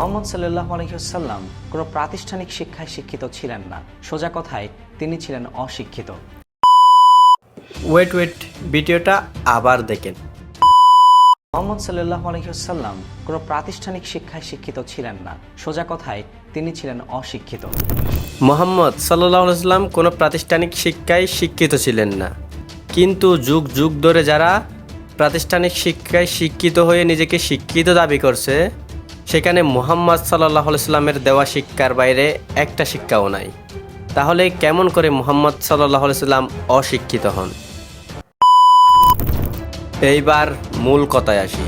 মুহাম্মদ সাল্লাল্লাহু আলাইহি ওয়াসাল্লাম কোনো প্রাতিষ্ঠানিক শিক্ষায় শিক্ষিত ছিলেন না। সোজা কথায় তিনি ছিলেন অশিক্ষিত। ওয়েট ভিডিওটা আবার দেখেন। মুহাম্মদ সাল্লাল্লাহু আলাইহি ওয়াসাল্লাম কোনো প্রাতিষ্ঠানিক শিক্ষায় শিক্ষিত ছিলেন না। সোজা কথায় তিনি ছিলেন অশিক্ষিত। মুহাম্মদ সাল্লাল্লাহু আলাইহি ওয়াসাল্লাম কোনো প্রাতিষ্ঠানিক শিক্ষায় শিক্ষিত ছিলেন না, কিন্তু যুগ যুগ ধরে যারা প্রাতিষ্ঠানিক শিক্ষায় শিক্ষিত হয়ে নিজেকে শিক্ষিত দাবি করছে, সেখানে মুহাম্মদ সাল্লাল্লাহু আলাইহি ওয়াসাল্লামের দেওয়া শিক্ষার বাইরে একটা শিক্ষাও নাই। তাহলে কেমন করে মুহাম্মদ সাল্লাল্লাহু আলাইহি ওয়াসাল্লাম অশিক্ষিত হন? এইবার মূল কথায় আসি।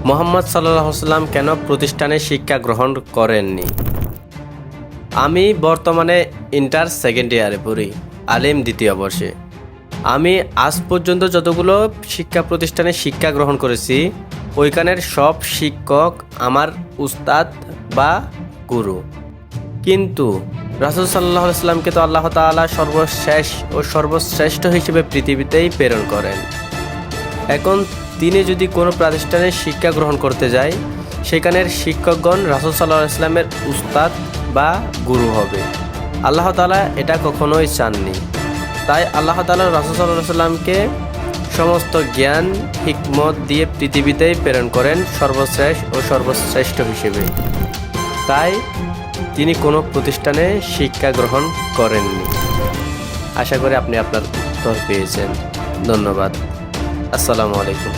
মুহাম্মদ সাল্লাল্লাহু আলাইহি ওয়াসাল্লাম কেন প্রতিষ্ঠানে শিক্ষা গ্রহণ করেননি? আমি বর্তমানে ইন্টার সেকেন্ড ইয়ারে পড়ি, আলিম দ্বিতীয় বর্ষে। আমি আজ পর্যন্ত যতগুলো শিক্ষা প্রতিষ্ঠানে শিক্ষা গ্রহণ করেছি, ওইখানের সব শিক্ষক আমার উস্তাদ বা গুরু। কিন্তু রাসূল সাল্লাল্লাহু আলাইহি ওয়াসাল্লামকে তো আল্লাহ তাআলা সর্বশেষ ও সর্বশ্রেষ্ঠ হিসেবে পৃথিবীতেই প্রেরণ করেন। এখন তিনি যদি কোনো প্রাতিষ্ঠানে শিক্ষা গ্রহণ করতে যায়, সেখানের শিক্ষকগণ রাসূল সাল্লাল্লাহু আলাইহি ওয়াসাল্লামের উস্তাদ বা গুরু হবে। আল্লাহ তাআলা এটা কখনোই চাননি। তাই আল্লাহ তাআলা রাসূল সাল্লাল্লাহু আলাইহি ওয়াসাল্লামকে সমস্ত জ্ঞান হিকমত দিয়ে পৃথিবীতেই প্রেরণ করেন সর্বশেষ ও সর্বশ্রেষ্ঠ হিসেবে। তাই তিনি কোনো প্রতিষ্ঠানে শিক্ষা গ্রহণ করেননি। আশা করি আপনি আপনার উত্তর পেয়েছেন। ধন্যবাদ। আসসালামু আলাইকুম।